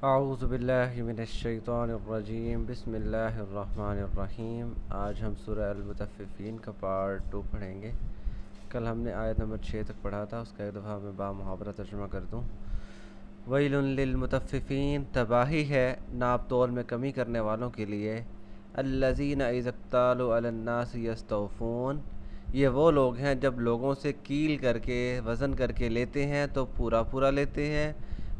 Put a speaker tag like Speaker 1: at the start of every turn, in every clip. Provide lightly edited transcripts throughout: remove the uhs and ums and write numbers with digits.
Speaker 1: اعوذ باللہ من الشیطان الرجیم بسم اللہ الرحمن الرحیم۔ آج ہم سورہ المطففین کا پارٹ 2 پڑھیں گے۔ کل ہم نے آیت نمبر 6 تک پڑھا تھا، اس کا ایک دفعہ میں بامحاورہ ترجمہ کر دوں۔ ویل للمطففین، تباہی ہے ناپ تول میں کمی کرنے والوں کے لیے۔ الذین اذا اکتالوا علی الناس یستوفون، یہ وہ لوگ ہیں جب لوگوں سے کیل کر کے وزن کر کے لیتے ہیں تو پورا پورا لیتے ہیں۔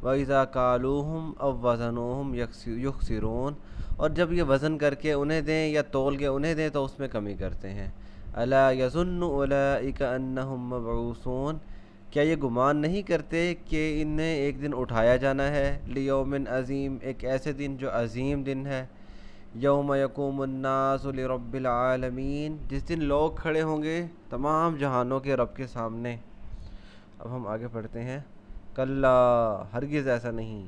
Speaker 1: وَإِذَا كَالُوهُمْ أَوْ وَزَنُوهُمْ يُخْسِرُونَ، اور جب یہ وزن کر کے انہیں دیں یا تول کے انہیں دیں تو اس میں کمی کرتے ہیں۔ أَلَا يَظُنُّ أُولَئِكَ أَنَّهُمْ مَبْعُوثُونَ، کیا یہ گمان نہیں کرتے کہ انہیں ایک دن اٹھایا جانا ہے؟ لِيَوْمٍ عظیم، ایک ایسے دن جو عظیم دن ہے۔ یوم یقوم الناس لرب العالمین، جس دن لوگ کھڑے ہوں گے تمام جہانوں کے رب کے سامنے۔ اب ہم آگے پڑھتے ہیں۔ کلا، ہرگز ایسا نہیں۔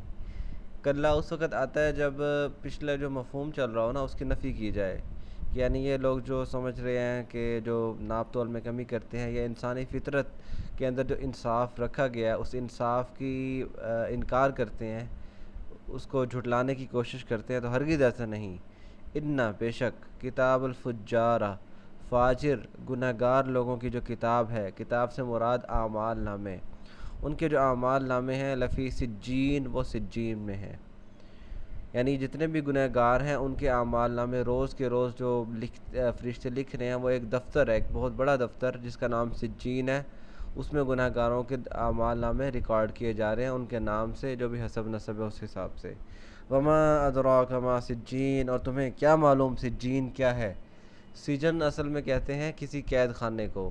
Speaker 1: کلا اس وقت آتا ہے جب پچھلا جو مفہوم چل رہا ہو نا اس کی نفی کی جائے، یعنی یہ لوگ جو سمجھ رہے ہیں کہ جو ناپ تول میں کمی کرتے ہیں یا انسانی فطرت کے اندر جو انصاف رکھا گیا ہے اس انصاف کی انکار کرتے ہیں، اس کو جھٹلانے کی کوشش کرتے ہیں، تو ہرگز ایسا نہیں۔ انا، بے شک، کتاب الفجارہ، فاجر گنہگار لوگوں کی جو کتاب ہے، کتاب سے مراد اعمال نامے، ان کے جو اعمال نامے ہیں، لفی سجین، وہ سجین میں ہیں، یعنی جتنے بھی گنہگار ہیں ان کے اعمال نامے روز کے روز جو فرشتے لکھ رہے ہیں، وہ ایک دفتر ہے، ایک بہت بڑا دفتر جس کا نام سجین ہے، اس میں گنہگاروں کے اعمال نامے ریکارڈ کیے جا رہے ہیں ان کے نام سے، جو بھی حسب نسب ہے اس حساب سے۔ وما ادراک ما سجین، اور تمہیں کیا معلوم سجین کیا ہے؟ سجن اصل میں کہتے ہیں کسی قید خانے کو،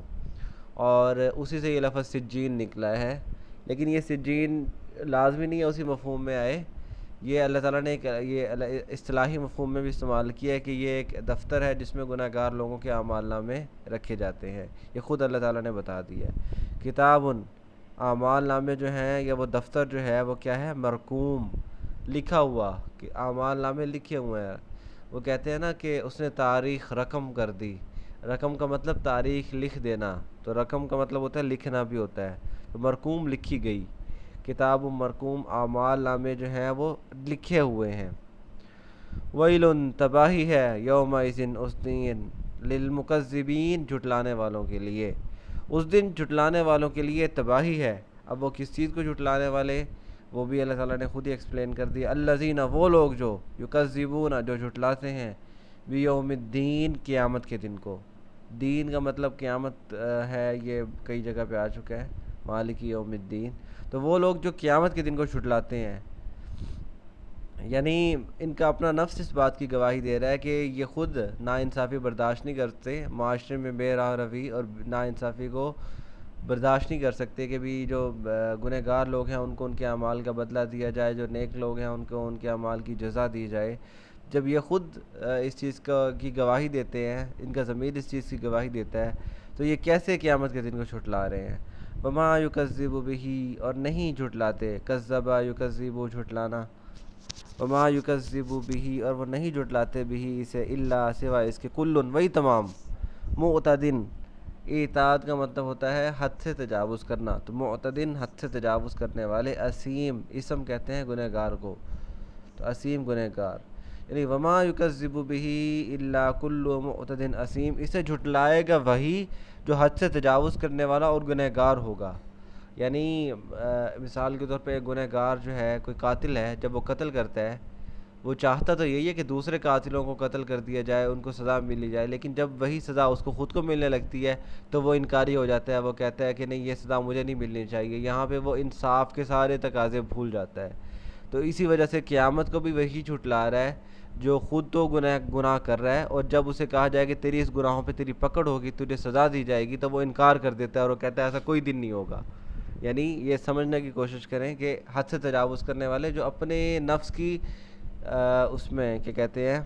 Speaker 1: اور اسی سے یہ لفظ سجین نکلا ہے، لیکن یہ سجین لازمی نہیں ہے اسی مفہوم میں آئے، یہ اللہ تعالیٰ نے یہ اصطلاحی مفہوم میں بھی استعمال کیا ہے کہ یہ ایک دفتر ہے جس میں گناہ گار لوگوں کے اعمال نامے رکھے جاتے ہیں، یہ خود اللہ تعالیٰ نے بتا دیا ہے۔ کتاب، اعمال نامے جو ہیں یا وہ دفتر جو ہے وہ کیا ہے؟ مرقوم، لکھا ہوا، کہ اعمال نامے لکھے ہوئے ہیں۔ وہ کہتے ہیں نا کہ اس نے تاریخ رقم کر دی، رقم کا مطلب تاریخ لکھ دینا، تو رقم کا مطلب ہوتا ہے لکھنا بھی ہوتا ہے، تو مرقوم لکھی گئی، کتاب مرقوم، اعمال نامے جو ہیں وہ لکھے ہوئے ہیں۔ ویل، تباہی ہے، یومئذ، اس دن، للمکذبین، جھٹلانے والوں کے لیے، اس دن جھٹلانے والوں کے لیے تباہی ہے۔ اب وہ کس چیز کو جھٹلانے والے، وہ بھی اللہ تعالیٰ نے خود ہی ایکسپلین کر دیا۔ الذین، وہ لوگ جو یکذبون، جو جھٹلاتے ہیں، بیوم الدین، قیامت کے دن کو۔ دین کا مطلب قیامت ہے، یہ کئی جگہ پہ آ چکا ہے، مالک یوم الدین، تو وہ لوگ جو قیامت کے دن کو جھٹلاتے ہیں، یعنی ان کا اپنا نفس اس بات کی گواہی دے رہا ہے کہ یہ خود ناانصافی برداشت نہیں کرتے، معاشرے میں بے راہ روی اور ناانصافی کو برداشت نہیں کر سکتے کہ بھی جو گنہگار لوگ ہیں ان کو ان کے اعمال کا بدلہ دیا جائے، جو نیک لوگ ہیں ان کو ان کے اعمال کی جزا دی جائے۔ جب یہ خود اس چیز کی گواہی دیتے ہیں، ان کا ضمیر اس چیز کی گواہی دیتا ہے، تو یہ کیسے قیامت کے دن کو جھٹلا رہے ہیں؟ وما یکذب بہ، اور نہیں جھٹلاتے، کذب یکذب، جھٹلانا، وما یکذب بہ، اور وہ نہیں جھٹلاتے بہ، اسے، الا، سوائے اس کے، کل، وہی تمام، معتدن، اعتاد کا مطلب ہوتا ہے حد سے تجاوز کرنا، تو معتدن، حد سے تجاوز کرنے والے، اسیم، اسم کہتے ہیں گنہگار کو، تو اسیم گنہگار، یعنی وما یکذب بہ الا کل معتدن اسیم، اسے جھٹلائے گا وہی جو حد سے تجاوز کرنے والا اور گنہگار ہوگا۔ یعنی مثال کے طور پہ ایک گنہگار جو ہے، کوئی قاتل ہے، جب وہ قتل کرتا ہے، وہ چاہتا تو یہی ہے کہ دوسرے قاتلوں کو قتل کر دیا جائے، ان کو سزا ملی جائے، لیکن جب وہی سزا اس کو خود کو ملنے لگتی ہے تو وہ انکاری ہو جاتا ہے، وہ کہتا ہے کہ نہیں، یہ سزا مجھے نہیں ملنی چاہیے، یہاں پہ وہ انصاف کے سارے تقاضے بھول جاتا ہے۔ تو اسی وجہ سے قیامت کو بھی وہی جھٹلا رہا ہے جو خود تو گناہ کر رہا ہے، اور جب اسے کہا جائے کہ تیری اس گناہوں پہ تیری پکڑ ہوگی، تجھے سزا دی جائے گی، تو وہ انکار کر دیتا ہے اور وہ کہتا ہے ایسا کوئی دن نہیں ہوگا۔ یعنی یہ سمجھنے کی کوشش کریں کہ حد سے تجاوز کرنے والے جو اپنے نفس کی اس میں کیا کہتے ہیں،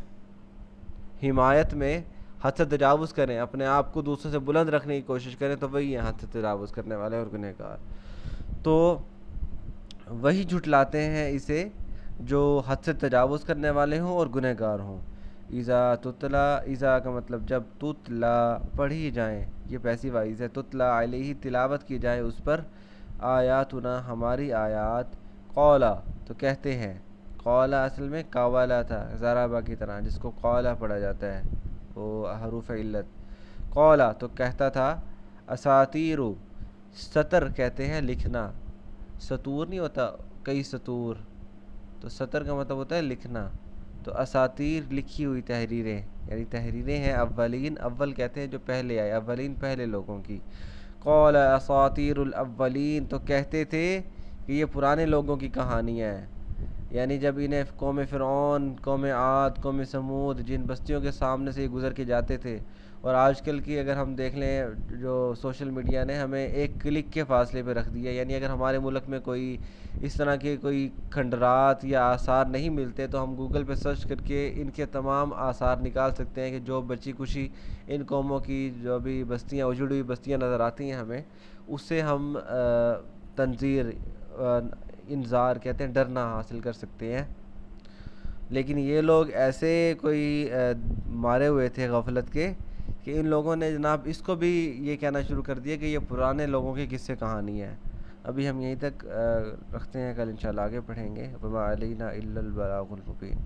Speaker 1: حمایت میں حد سے تجاوز کریں، اپنے آپ کو دوسروں سے بلند رکھنے کی کوشش کریں، تو وہی ہیں حد سے تجاوز کرنے والے اور گنہگار۔ تو وہی جھٹلاتے ہیں اسے جو حد سے تجاوز کرنے والے ہوں اور گنہگار ہوں۔ اذا تتلا، اذا کا مطلب جب، تتلا، پڑھی جائیں، یہ پیسیو وائز ہے، تتلا علیہ، تلاوت کی جائے اس پر، آیاتنا، ہماری آیات، قولا، تو کہتے ہیں، قولا اصل میں قوالا تھا، ضربہ کی طرح، جس کو قولا پڑھا جاتا ہے، وہ حروف علت۔ قولا تو کہتا تھا، اساطیرو سطر کہتے ہیں لکھنا، سطور نہیں ہوتا کئی سطور، تو سطر کا مطلب ہوتا ہے لکھنا، تو اساطیر لکھی ہوئی تحریریں، یعنی تحریریں ہیں اولین، اول کہتے ہیں جو پہلے آئے، اولین پہلے لوگوں کی۔ قول اساطیر الاولین تو کہتے تھے کہ یہ پرانے لوگوں کی کہانیاں ہیں، یعنی جب انہیں قوم فرعون، قوم عاد، قوم سمود، جن بستیوں کے سامنے سے یہ گزر کے جاتے تھے، اور آج کل کی اگر ہم دیکھ لیں جو سوشل میڈیا نے ہمیں ایک کلک کے فاصلے پہ رکھ دیا، یعنی اگر ہمارے ملک میں کوئی اس طرح کے کوئی کھنڈرات یا آثار نہیں ملتے تو ہم گوگل پہ سرچ کر کے ان کے تمام آثار نکال سکتے ہیں کہ جو بچی کچی ان قوموں کی جو بھی بستیاں، اجڑی ہوئی بستیاں نظر آتی ہیں ہمیں، اس سے ہم تنذیر، انذار کہتے ہیں، ڈرنا حاصل کر سکتے ہیں۔ لیکن یہ لوگ ایسے کوئی مارے ہوئے تھے غفلت کے کہ ان لوگوں نے جناب اس کو بھی یہ کہنا شروع کر دیا کہ یہ پرانے لوگوں کی قصے کہانی ہے۔ ابھی ہم یہیں تک رکھتے ہیں، کل انشاءاللہ آگے پڑھیں گے۔ وما علینا الا البلاغ المبین۔